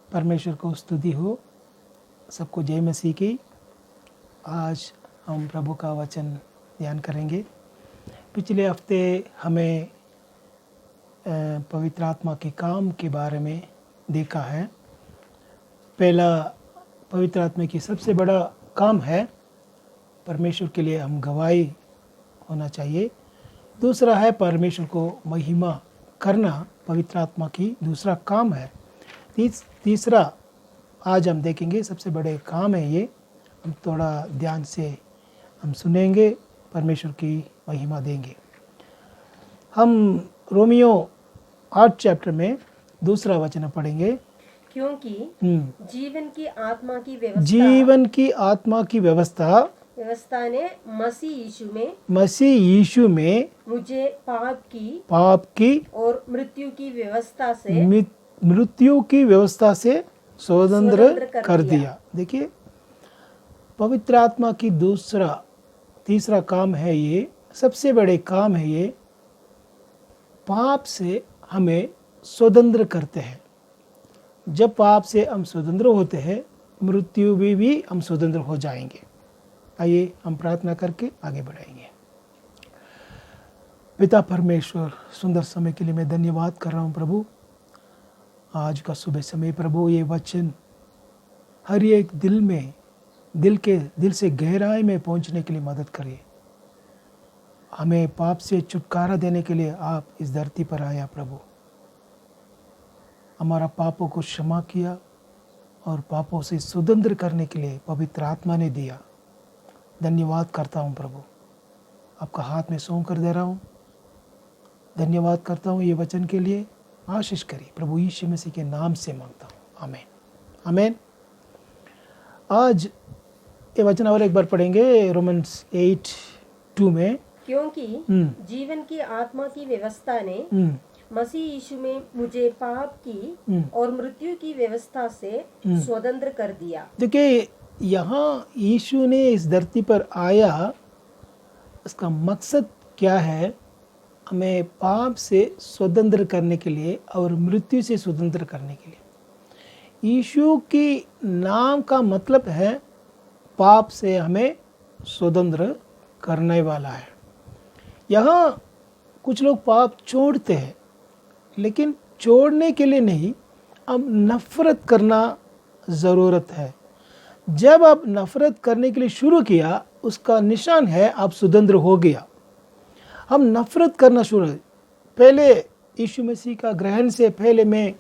परमेश्वर को स्तुति हो। सबको जय मसीह की। आज हम प्रभु का वचन ध्यान करेंगे। पिछले हफ्ते हमें पवित्र आत्मा के काम के बारे में देखा है। पहला, पवित्र आत्मा की सबसे बड़ा काम है परमेश्वर के लिए हम गवाही होना चाहिए। दूसरा है परमेश्वर को महिमा करना, पवित्र आत्मा की दूसरा काम है। तीसरा आज हम देखेंगे, सबसे बड़े काम है ये। हम थोड़ा ध्यान से हम सुनेंगे, परमेश्वर की महिमा देंगे। हम रोमियो 8 चैप्टर में दूसरा वचन पढ़ेंगे। क्योंकि जीवन की आत्मा की व्यवस्था ने मसीह यीशु में मुझे पाप की और मृत्यु की व्यवस्था से स्वतंत्र कर दिया। देखिए, पवित्र आत्मा की तीसरा काम है ये, सबसे बड़े काम है ये। पाप से हमें स्वतंत्र करते हैं। जब पाप से हम स्वतंत्र होते हैं, मृत्यु भी हम स्वतंत्र हो जाएंगे। आइए हम प्रार्थना करके आगे बढ़ाएंगे। पिता परमेश्वर, सुंदर समय के लिए मैं धन्यवाद कर रहा हूँ प्रभु। आज का सुबह समय प्रभु, ये वचन हर एक दिल से गहराई में पहुंचने के लिए मदद करिए। हमें पाप से छुटकारा देने के लिए आप इस धरती पर आया प्रभु। हमारा पापों को क्षमा किया और पापों से स्वतंत्र करने के लिए पवित्र आत्मा ने दिया। धन्यवाद करता हूँ प्रभु, आपका हाथ में सौंप कर दे रहा हूँ। धन्यवाद करता हूँ ये वचन के लिए। आशीष करिए प्रभु, यीशु मसीह के नाम से मांगता हूँ, आमीन आमीन। आज ये वचन और एक बार पढ़ेंगे, रोमन्स 8:2 में। क्योंकि जीवन की आत्मा की व्यवस्था ने मसीह यीशु में मुझे पाप की और मृत्यु की व्यवस्था से स्वतंत्र कर दिया। देखिए, यहाँ यीशु ने इस धरती पर आया, इसका मकसद क्या है? हमें पाप से स्वतंत्र करने के लिए और मृत्यु से स्वतंत्र करने के लिए। यीशु की नाम का मतलब है पाप से हमें स्वतंत्र करने वाला है। यहाँ कुछ लोग पाप छोड़ते हैं, लेकिन छोड़ने के लिए नहीं, अब नफरत करना ज़रूरत है। जब आप नफरत करने के लिए शुरू किया, उसका निशान है आप स्वतंत्र हो गया। हम नफरत करना शुरू, पहले यीशु मसीह का ग्रहण से पहले मैं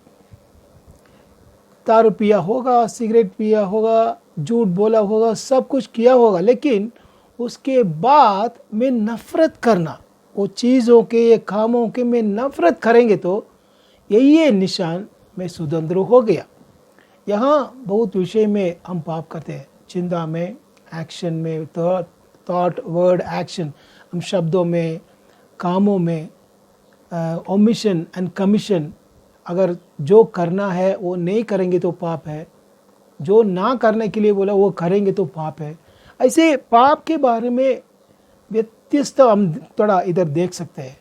दारू पिया होगा, सिगरेट पिया होगा, झूठ बोला होगा, सब कुछ किया होगा, लेकिन उसके बाद मैं नफरत करना, वो चीज़ों के, कामों के मैं नफरत करेंगे तो यही है निशान, मैं स्वतंत्र हो गया। यहाँ बहुत विषय में हम पाप करते हैं, चिंता में, एक्शन में, थॉट वर्ड एक्शन, हम शब्दों में, कामों में, ओमिशन एंड कमीशन। अगर जो करना है वो नहीं करेंगे तो पाप है, जो ना करने के लिए बोला वो करेंगे तो पाप है। ऐसे पाप के बारे में व्यत्यस्त हम थोड़ा इधर देख सकते हैं।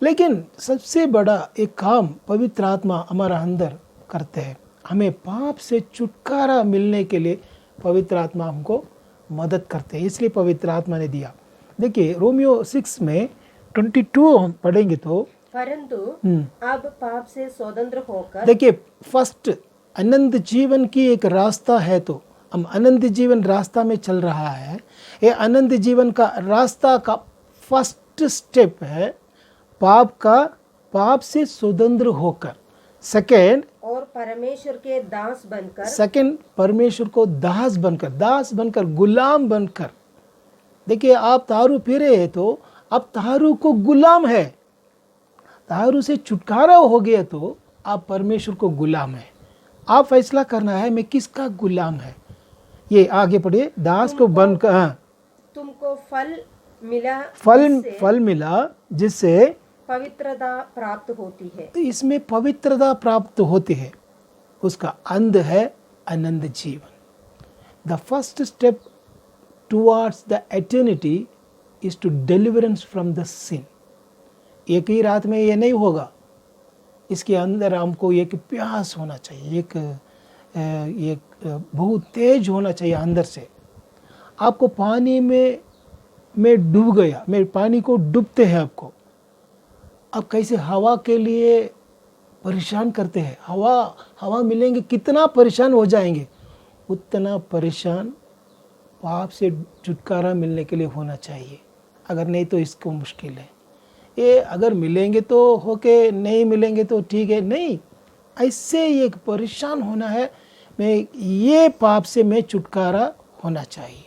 लेकिन सबसे बड़ा एक काम पवित्र आत्मा हमारा अंदर करते हैं। हमें पाप से छुटकारा मिलने के लिए पवित्र आत्मा हमको मदद करते हैं, इसलिए पवित्र आत्मा ने दिया। देखिए, रोमियो 6 में 22 हम पढ़ेंगे तो, परंतु अब पाप से स्वतंत्र होकर, देखिए, फर्स्ट अनंत जीवन की एक रास्ता है, तो हम अनंत जीवन रास्ता में चल रहा है। ये अनंत जीवन का रास्ता का फर्स्ट स्टेप है पाप से स्वतंत्र होकर। सेकेंड, और परमेश्वर के दास बनकर, सेकेंड परमेश्वर को दास बनकर, गुलाम बनकर। देखिए, आप दारू पी रहे हैं तो आप दारू को गुलाम है, दारू से छुटकारा हो गया तो आप परमेश्वर को गुलाम है। आप फैसला करना है मैं किसका गुलाम है। ये आगे पढ़िए, दास को बनकर, तुमको फल मिला जिससे पवित्रता प्राप्त होती है। तो इसमें पवित्रता प्राप्त होती है, उसका अंत है अनंत जीवन। The first step towards the eternity is to deliverance from the sin. एक ही रात में ये नहीं होगा, इसके अंदर हमको एक प्यास होना चाहिए, एक ये बहुत तेज होना चाहिए अंदर से। आपको पानी में डूब गया, मैं पानी को डूबते हैं आपको, आप कैसे हवा के लिए परेशान करते हैं, हवा मिलेंगे कितना परेशान हो जाएंगे, उतना परेशान पाप से छुटकारा मिलने के लिए होना चाहिए। अगर नहीं तो इसको मुश्किल है। ये अगर मिलेंगे तो होके, नहीं मिलेंगे तो ठीक है, नहीं, ऐसे ये परेशान होना है, मैं ये पाप से मैं छुटकारा होना चाहिए।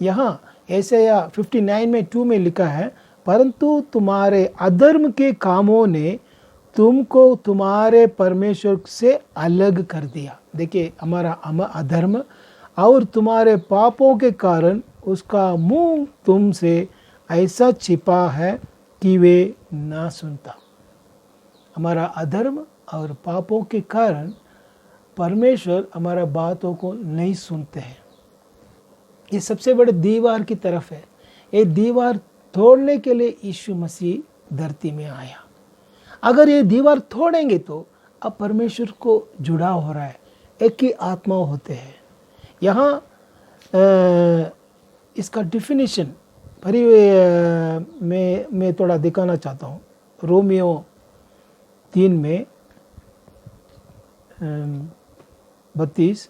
यहाँ यशायाह 59 में 2 में लिखा है, परंतु तुम्हारे अधर्म के कामों ने तुमको तुम्हारे परमेश्वर से अलग कर दिया। देखिए, हमारा अधर्म और तुम्हारे पापों के कारण उसका मुंह तुमसे ऐसा छिपा है कि वे ना सुनता। हमारा अधर्म और पापों के कारण परमेश्वर हमारा बातों को नहीं सुनते हैं। ये सबसे बड़े दीवार की तरफ है। ये दीवार तोड़ने के लिए यीशु मसीह धरती में आया। अगर ये दीवार तोड़ेंगे तो अब परमेश्वर को जुड़ाव हो रहा है, एक ही आत्मा होते हैं। यहाँ इसका डिफिनीशन मैं थोड़ा दिखाना चाहता हूँ। रोमियो 3 में 32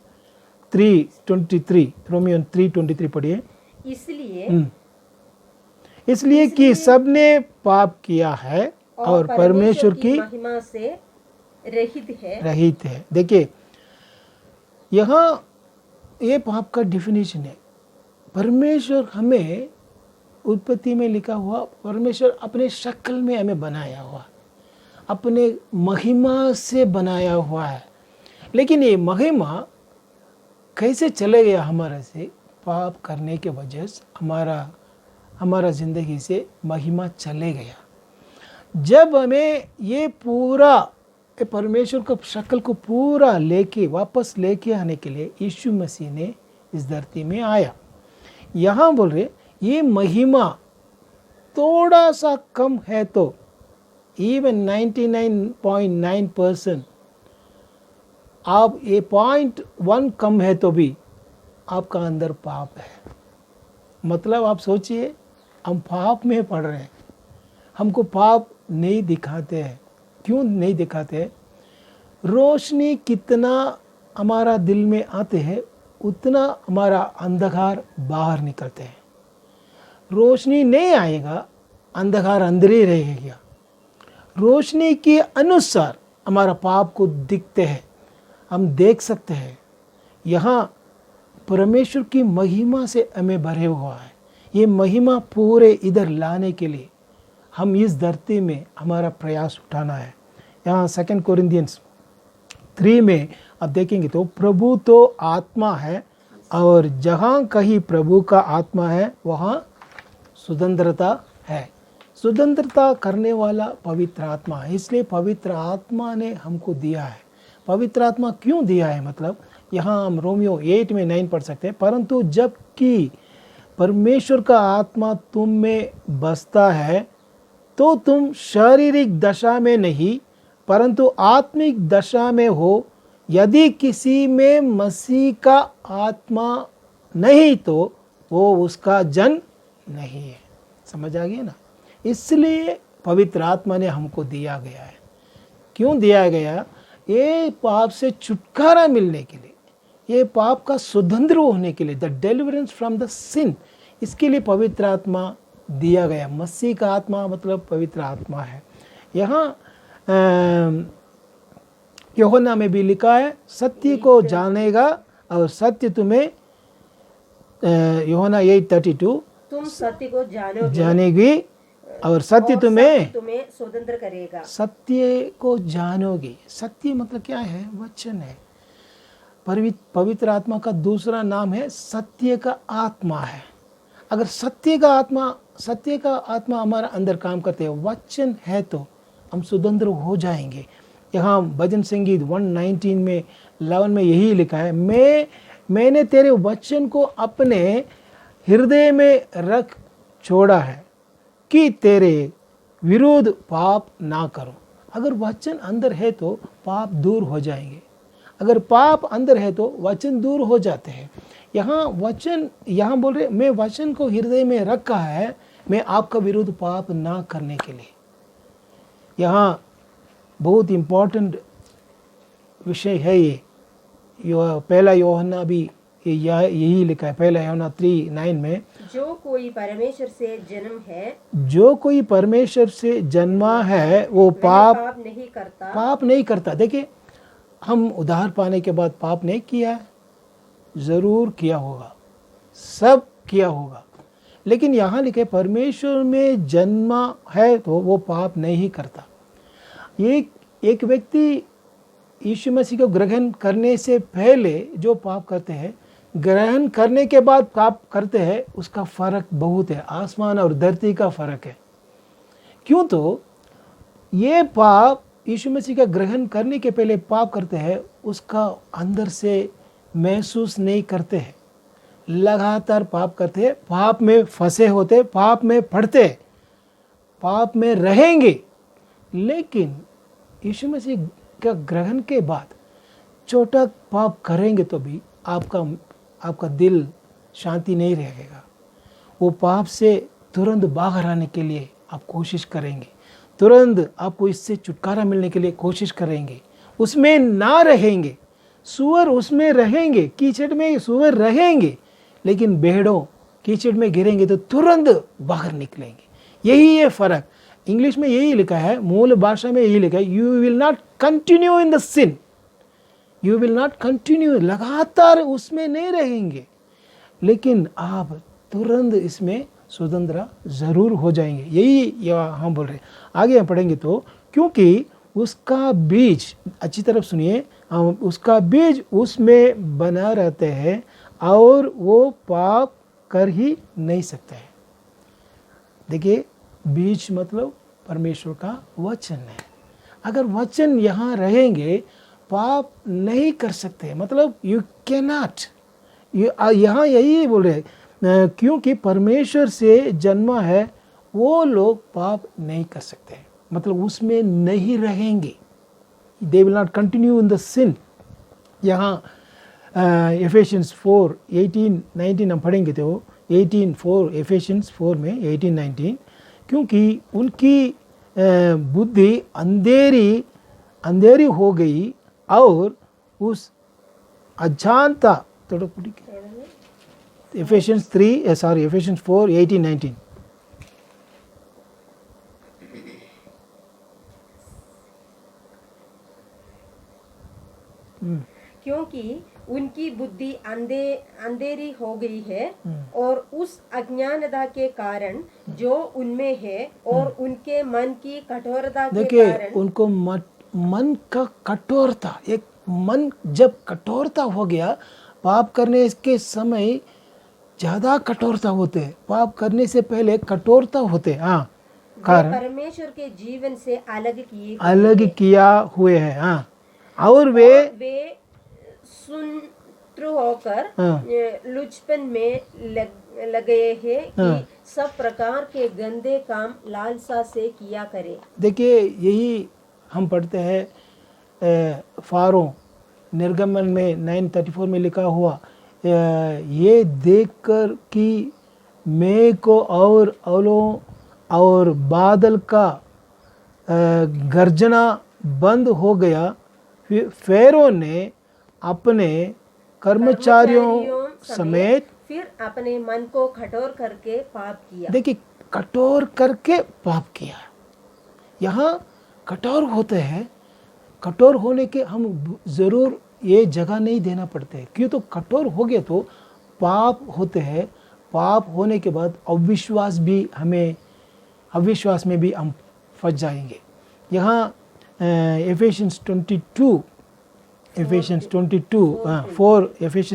3:23, रोमियो 3:23 पढ़िए। इसलिए कि सबने पाप किया है और परमेश्वर की महिमा से रहित है। देखिए, यहाँ ये पाप का डिफिनीशन है। परमेश्वर हमें उत्पत्ति में लिखा हुआ, परमेश्वर अपने शक्ल में हमें बनाया हुआ, अपने महिमा से बनाया हुआ है। लेकिन ये महिमा कैसे चले गया हमारे से? पाप करने के वजह से हमारा ज़िंदगी से महिमा चले गया। जब हमें ये पूरा परमेश्वर का शक्ल को पूरा लेके वापस लेके आने के लिए यीशु मसीह ने इस धरती में आया। यहाँ बोल रहे ये महिमा थोड़ा सा कम है तो इवन 99.9% आप ये 0.1 कम है तो भी आपका अंदर पाप है। मतलब आप सोचिए, हम पाप में पड़ रहे हैं, हमको पाप नहीं दिखाते हैं। क्यों नहीं दिखाते? रोशनी कितना हमारा दिल में आते हैं उतना हमारा अंधकार बाहर निकलते हैं। रोशनी नहीं आएगा, अंधकार अंदर ही रहेगा। रोशनी के अनुसार हमारा पाप को दिखते हैं, हम देख सकते हैं। यहाँ परमेश्वर की महिमा से हमें भरे हुआ है। ये महिमा पूरे इधर लाने के लिए हम इस धरती में हमारा प्रयास उठाना है। यहाँ 2 कोरिन्थियंस 3 में आप देखेंगे तो प्रभु तो आत्मा है और जहाँ कहीं प्रभु का आत्मा है वहाँ स्वतंत्रता है। स्वतंत्रता करने वाला पवित्र आत्मा है। इसलिए पवित्र आत्मा ने हमको दिया है। पवित्र आत्मा क्यों दिया है? मतलब यहाँ हम रोमियो 8 में 9 पढ़ सकते हैं, परंतु जबकि परमेश्वर का आत्मा तुम में बसता है तो तुम शारीरिक दशा में नहीं परंतु आत्मिक दशा में हो। यदि किसी में मसीह का आत्मा नहीं तो वो उसका जन नहीं है। समझ आ गया ना? इसलिए पवित्र आत्मा ने हमको दिया गया है। क्यों दिया गया? ये पाप से छुटकारा मिलने के लिए, ये पाप का स्वतंत्र होने के लिए, द डिलीवरेंस फ्रॉम द सिन, इसके लिए पवित्र आत्मा दिया गया। मसीह का आत्मा मतलब पवित्र आत्मा है। यहाँ यूहन्ना में भी लिखा है, सत्य को जानेगा और सत्य तुम्हें, यूहन्ना 8:32, तुम सत्य को जानेगी और सत्य तुम्हें स्वतंत्र करेगा। सत्य को जानोगे। सत्य मतलब क्या है? वचन है। पवित्र आत्मा का दूसरा नाम है सत्य का आत्मा है। अगर सत्य का आत्मा हमारा अंदर काम करते हैं, वचन है, तो हम स्वतंत्र हो जाएंगे। यहाँ भजन संगीत 119 में 11 में यही लिखा है, मैंने तेरे वचन को अपने हृदय में रख छोड़ा है कि तेरे विरुद्ध पाप ना करो। अगर वचन अंदर है तो पाप दूर हो जाएंगे। अगर पाप अंदर है तो वचन दूर हो जाते हैं। यहाँ वचन, यहाँ बोल रहे मैं वचन को हृदय में रखा है, मैं आपका विरुद्ध पाप ना करने के लिए। यहाँ बहुत इम्पोर्टेंट विषय है ये। पहला यूहन्ना भी यही लिखा है, पहला यूहन्ना 3:9 में, जो कोई परमेश्वर से जन्म है, जो कोई परमेश्वर से जन्मा है वो वह पाप नहीं करता। देखिए, हम उद्धार पाने के बाद पाप नहीं किया है, जरूर किया होगा, सब किया होगा, लेकिन यहाँ लिखे परमेश्वर में जन्मा है तो वो पाप नहीं करता। एक व्यक्ति यीशु मसीह को ग्रहण करने से पहले जो पाप करते हैं, ग्रहण करने के बाद पाप करते हैं, उसका फर्क बहुत है, आसमान और धरती का फर्क है। क्यों? तो ये पाप यीशु मसीह का ग्रहण करने के पहले पाप करते हैं, उसका अंदर से महसूस नहीं करते हैं, लगातार पाप करते हैं, पाप में फंसे होते, पाप में पड़ते, पाप में रहेंगे। लेकिन यीशु मसीह का ग्रहण के बाद छोटा पाप करेंगे तो भी आपका दिल शांति नहीं रहेगा। वो पाप से तुरंत बाहर आने के लिए आप कोशिश करेंगे, तुरंत आपको इससे छुटकारा मिलने के लिए कोशिश करेंगे, उसमें ना रहेंगे। सूअर उसमें रहेंगे, कीचड़ में सूअर रहेंगे, लेकिन भेड़ों कीचड़ में गिरेंगे तो तुरंत बाहर निकलेंगे। यही है फर्क। इंग्लिश में यही लिखा है, मूल भाषा में यही लिखा है, you will not continue in the sin, you will not continue, लगातार उसमें नहीं रहेंगे, लेकिन आप तुरंत इसमें स्वतंत्र जरूर हो जाएंगे। यही हम बोल रहे हैं। आगे हम पढ़ेंगे तो, क्योंकि उसका बीज, अच्छी तरफ सुनिए, उसका बीज उसमें बना रहते हैं और वो पाप कर ही नहीं सकते हैं। देखिए, बीज मतलब परमेश्वर का वचन है। अगर वचन यहाँ रहेंगे, पाप नहीं कर सकते, मतलब यू कैन नॉट। यहाँ यही बोल रहे हैं, क्योंकि परमेश्वर से जन्मा है वो लोग पाप नहीं कर सकते, मतलब उसमें नहीं रहेंगे। They will not continue in the sin. यहाँ एफेशियंस 4:18-19 हम पढ़ेंगे तो 18:4, एफेशियंस 4 में 18-19, क्योंकि उनकी बुद्धि अंधेरी हो गई और उस अज्ञानता, एफेशियंस 4:18-19। क्योंकि उनकी बुद्धि अंधेरी हो गई है और उस अज्ञानता के कारण जो उनमें है और उनके मन की कठोरता के कारण, उनको मन का कठोरता, एक मन जब कठोरता हो गया, पाप करने के समय ज्यादा कठोरता होते, पाप करने से पहले कठोरता होते। हाँ, कारण परमेश्वर के जीवन से अलग किया हुए हैं। हाँ, और वे सुंत्र होकर लुचपन में लगे हैं कि सब प्रकार के गंदे काम लालसा से किया करे। देखिए, यही हम पढ़ते हैं फारो निर्गमन में 9:34 में लिखा हुआ, ये देखकर कि मेघ को और ओलों और बादल का गर्जना बंद हो गया, फेरो ने अपने कर्मचारियों समेत फिर अपने मन को कठोर करके पाप किया। देखिए, कठोर करके पाप किया। यहाँ कठोर होते हैं, कठोर होने के हम जरूर ये जगह नहीं देना पड़ते है, क्यों? तो कठोर हो गए तो पाप होते हैं। पाप होने के बाद अविश्वास में भी हम फंस जाएंगे। यहाँ एफेशियंस 22 एफेशियंस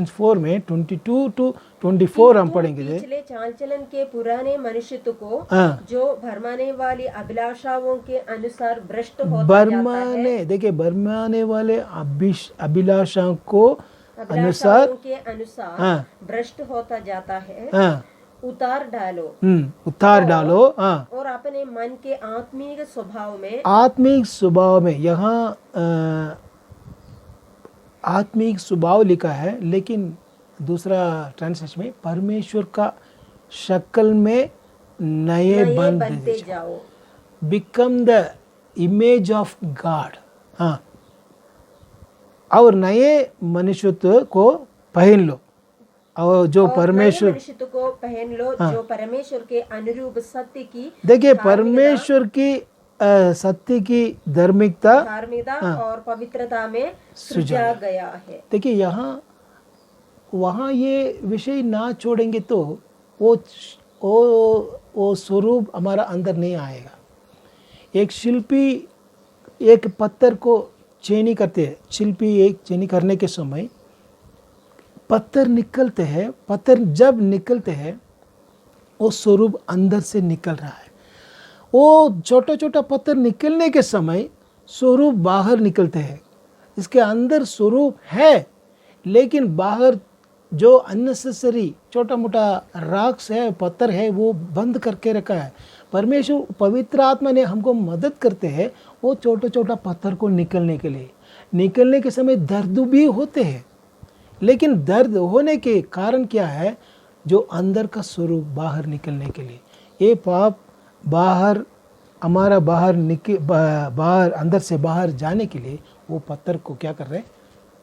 4 में 22-24 हम पढ़ेंगे। पिछले चाल चलन के पुराने मनुष्यत्व को जो भरमाने वाली अभिलाषाओं के अनुसार भ्रष्ट होता जाता है। देखिए, भरमाने वाले अभिलाषाओं को अनुसार भ्रष्ट होता जाता है, उतार डालो और अपने मन के आत्मिक स्वभाव में, यहाँ आत्मिक स्वभाव लिखा है, लेकिन दूसरा ट्रांसलेशन में परमेश्वर का शक्ल में नए बनते जाओ। Become the image of God. हाँ, और नए मनुष्यत्व को पहन लो, और जो परमेश्वर मनुष्यत्व को पहन लो, जो परमेश्वर के अनुरूप सत्य की, देखिए परमेश्वर की सत्य की धार्मिकता और पवित्रता में सृजा गया है। देखिए यहाँ वहाँ ये विषय ना छोड़ेंगे तो वो स्वरूप हमारा अंदर नहीं आएगा। एक शिल्पी एक पत्थर को चेनी करते हैं, शिल्पी एक चेनी करने के समय पत्थर निकलते हैं, पत्थर जब निकलते हैं वो स्वरूप अंदर से निकल रहा है। वो छोटा छोटा पत्थर निकलने के समय स्वरूप बाहर निकलते हैं। इसके अंदर स्वरूप है, लेकिन बाहर जो अननेसेसरी छोटा मोटा राक्स है, पत्थर है, वो बंद करके रखा है। परमेश्वर पवित्र आत्मा ने हमको मदद करते हैं वो छोटा छोटा पत्थर को निकलने के लिए। निकलने के समय दर्द भी होते हैं, लेकिन दर्द होने के कारण क्या है? जो अंदर का स्वरूप बाहर निकलने के लिए। ये पाप बाहर हमारा बाहर अंदर से बाहर जाने के लिए वो पत्थर को क्या कर रहे हैं?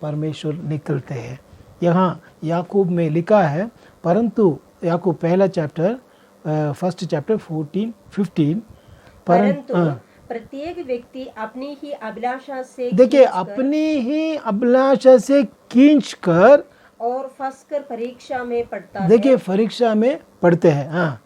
परमेश्वर निकलते हैं। यहाँ याकूब में लिखा है, परंतु याकूब पहला चैप्टर फर्स्ट चैप्टर 14-15, परंतु प्रत्येक व्यक्ति अपनी ही अभिलाषा से, देखिए अपनी ही अभिलाषा से खींच कर और फंसकर परीक्षा में पड़ता है। देखिए परीक्षा में पढ़ते हैं। हाँ,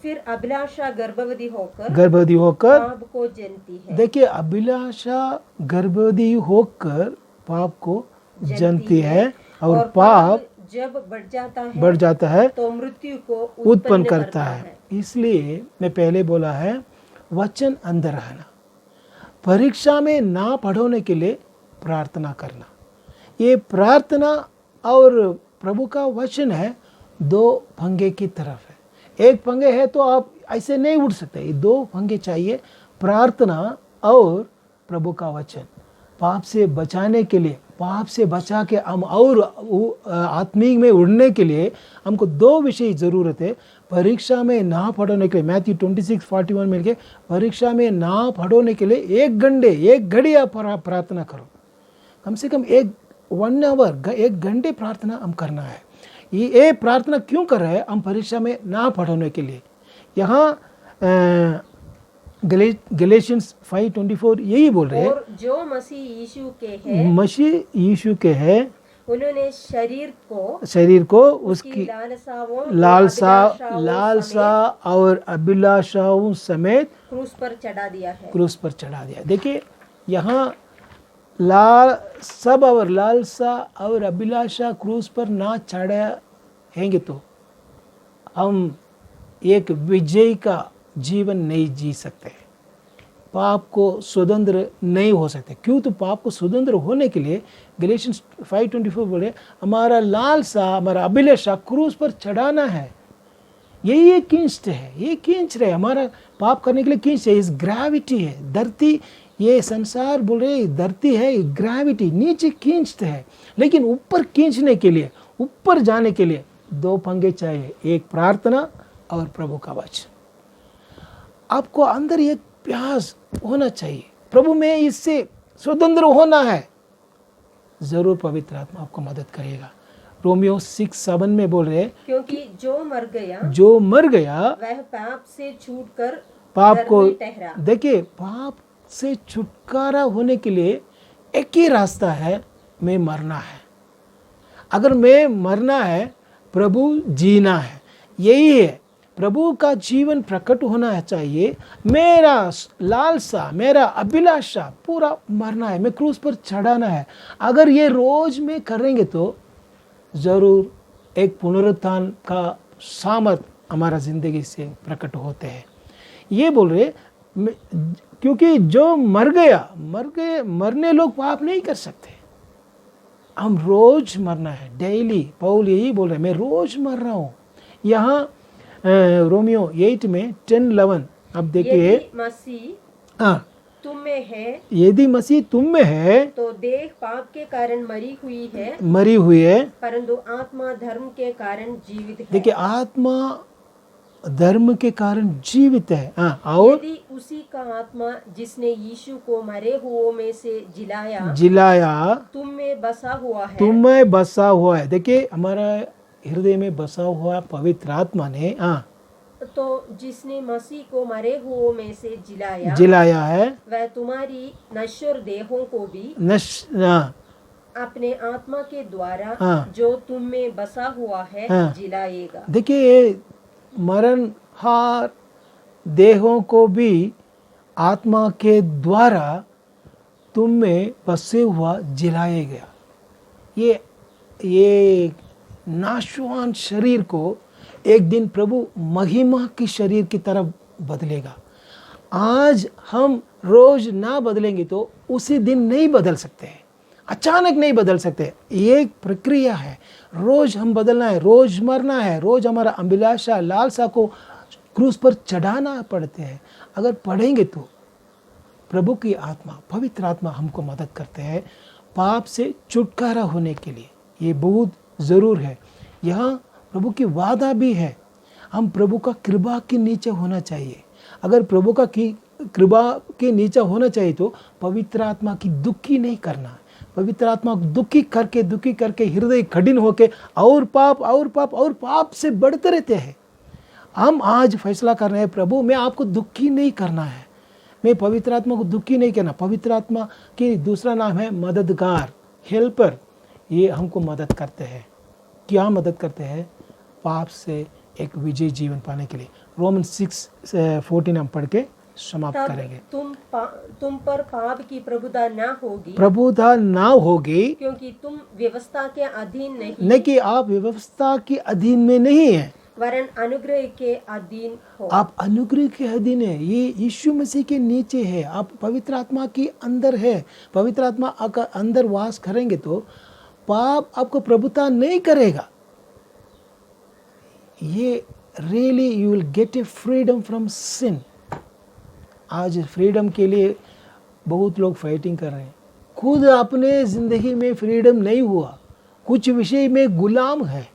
फिर अभिलाषा गर्भवती होकर पाप को जनती है। देखिए अभिलाषा गर्भवती होकर पाप को जनती है, और पाप जब बढ़ जाता है तो मृत्यु को उत्पन्न करता है। इसलिए मैं पहले बोला है वचन अंदर रहना, परीक्षा में ना पढ़ने के लिए प्रार्थना करना। ये प्रार्थना और प्रभु का वचन है, दो पंगे की तरफ है। एक पंगे है तो आप ऐसे नहीं उठ सकते, ये दो पंगे चाहिए, प्रार्थना और प्रभु का वचन। पाप से बचाने के लिए, पाप से बचा के हम और आत्मिक में उड़ने के लिए हमको दो विषय ज़रूरत है। परीक्षा में ना पढ़ने के लिए, मैथ्यू 26:41 में लिखे, परीक्षा में ना पढ़ने के लिए एक घड़ी आप प्रार्थना करो। कम से कम 1 आवर, 1 घंटे प्रार्थना हम करना है। ये प्रार्थना क्यों कर रहे हैं? हम परीक्षा में ना पढ़ने के लिए। यहाँ गलेशियंस 5:24 यही बोल रहे हैं, और जो मसीह यीशु के हैं उन्होंने शरीर को उसकी लालसा और अभिलाषाओं समेत क्रूस पर चढ़ा दिया। देखिए यहाँ सब और लालसा और अभिलाषा क्रूस पर ना चढ़ाएंगे तो हम एक विजय का जीवन नहीं जी सकते, पाप को स्वतंत्र नहीं हो सकते। क्यों? तो पाप को स्वतंत्र होने के लिए गलेशियंस 5:24 बोले हमारा लालसा, हमारा अभिलाषा क्रूस पर चढ़ाना है। यही एक खींच है, ये खींच रहे हमारा पाप करने के लिए खींच है। इस ग्रेविटी है, धरती, ये संसार बोल रहे धरती है, ग्रेविटी नीचे खींचते है, लेकिन ऊपर खींचने के लिए, ऊपर जाने के लिए दो पंगे चाहिए, एक प्रार्थना और प्रभु का वचन। आपको अंदर एक प्यास होना चाहिए, प्रभु में इससे स्वतंत्र होना है। जरूर पवित्र आत्मा आपको मदद करेगा। रोमियो 6:7 में बोल रहे हैं, क्योंकि जो मर गया वह पाप से छूटकर पाप को, देखिए पाप से छुटकारा होने के लिए एक ही रास्ता है, मैं मरना है। अगर मैं मरना है, प्रभु जीना है, यही है। प्रभु का जीवन प्रकट होना चाहिए। मेरा लालसा, मेरा अभिलाषा पूरा मरना है, मैं क्रूस पर चढ़ाना है। अगर ये रोज में करेंगे तो ज़रूर एक पुनरुत्थान का सामर्थ हमारा ज़िंदगी से प्रकट होते हैं। ये बोल रहे क्योंकि जो मरने लोग पाप नहीं कर सकते। हम रोज मरना है, डेली। पौल यही बोल रहे मैं रोज मर रहा हूँ। यहाँ रोमियो 8 में 10-11 अब देखिए, तुम में है, यदि मसीह तुम में है तो देह पाप के कारण मरी हुई है, परंतु आत्मा धर्म के कारण जीवित है। देखिए आत्मा धर्म के कारण जीवित है। और यदि उसी का आत्मा जिसने यीशु को मरे हुओं में से जिलाया तुम में बसा हुआ है। देखिए हमारा हृदय में बसा हुआ पवित्र आत्मा ने तो जिसने मसीह को मरे हुओं में से जिलाया है, वह तुम्हारी नश्वर देहों को भी अपने आत्मा के द्वारा जो तुम में बसा हुआ है जिलाएगा। देखिए मरण हार देहों को भी आत्मा के द्वारा तुम में बसे हुआ जिलाएगा। ये नाशवान शरीर को एक दिन प्रभु महिमा की शरीर की तरफ बदलेगा। आज हम रोज ना बदलेंगे तो उसी दिन नहीं बदल सकते हैं, अचानक नहीं बदल सकते। एक प्रक्रिया है, रोज हम बदलना है, रोज मरना है, रोज हमारा अभिलाषा लालसा को क्रूस पर चढ़ाना पड़ते हैं। अगर पढ़ेंगे तो प्रभु की आत्मा पवित्र आत्मा हमको मदद करते हैं पाप से छुटकारा होने के लिए। ये बहुत ज़रूर है। यहाँ प्रभु की वादा भी है, हम प्रभु का कृपा के नीचे होना चाहिए। अगर प्रभु का कृपा के नीचे होना चाहिए तो पवित्र आत्मा की दुखी नहीं करना। पवित्र आत्मा को दुखी करके हृदय कठिन होके और पाप से बढ़ते रहते हैं। हम आज फैसला कर रहे हैं, प्रभु मैं आपको दुखी नहीं करना है, मैं पवित्र आत्मा को दुखी नहीं करना। पवित्र आत्मा की दूसरा नाम है मददगार, हेल्पर। ये हमको मदद करते हैं। क्या मदद करते हैं? पाप से एक विजय जीवन पाने के लिए। रोमन 6:14 हम पढ़ के समाप्त करेंगे। तुम पर पाप की प्रभुता ना होगी क्योंकि तुम व्यवस्था के अधीन नहीं कि आप व्यवस्था के अधीन में नहीं है, वरन अनुग्रह के अधीन हो। आप अनुग्रह के अधीन है। ये यीशु मसीह के नीचे है, आप पवित्र आत्मा के अंदर है। पवित्र आत्मा का अंदर वास करेंगे तो पाप आपको प्रभुता नहीं करेगा। ये really you will get a freedom from sin. आज फ्रीडम के लिए बहुत लोग फाइटिंग कर रहे हैं। खुद अपने जिंदगी में फ्रीडम नहीं हुआ, कुछ विषय में गुलाम है,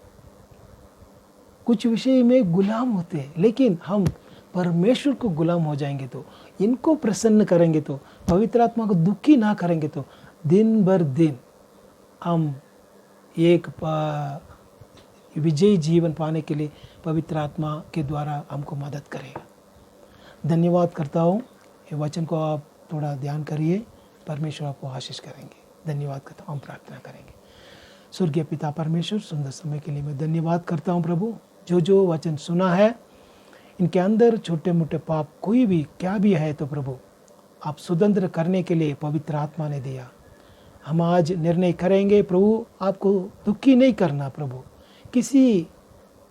कुछ विषय में गुलाम होते हैं। लेकिन हम परमेश्वर को गुलाम हो जाएंगे तो, इनको प्रसन्न करेंगे तो, पवित्र आत्मा को दुखी ना करेंगे तो दिन भर दिन हम एक विजयी जीवन पाने के लिए पवित्र आत्मा के द्वारा हमको मदद करेगा। धन्यवाद करता हूँ। ये वचन को आप थोड़ा ध्यान करिए, परमेश्वर आपको आशीष करेंगे। धन्यवाद करता हूँ। हम प्रार्थना करेंगे। स्वर्गीय पिता परमेश्वर, सुंदर समय के लिए मैं धन्यवाद करता हूँ प्रभु। जो वचन सुना है, इनके अंदर छोटे मोटे पाप कोई भी क्या भी है तो प्रभु आप स्वतंत्र करने के लिए पवित्र आत्मा ने दिया। हम आज निर्णय करेंगे प्रभु आपको दुखी नहीं करना। प्रभु किसी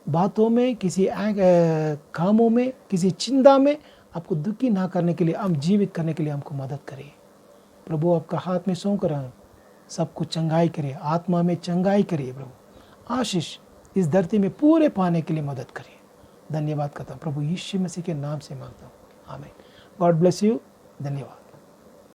बातों में, किसी कामों में, किसी चिंता में आपको दुखी ना करने के लिए, हम जीवित करने के लिए हमको मदद करिए प्रभु। आपका हाथ में सौंप कर सब कुछ चंगाई करिए, आत्मा में चंगाई करिए प्रभु। आशीष इस धरती में पूरे पाने के लिए मदद करिए। धन्यवाद करता हूँ प्रभु, यीशु मसीह के नाम से मांगता हूँ, आमीन। God bless you. धन्यवाद।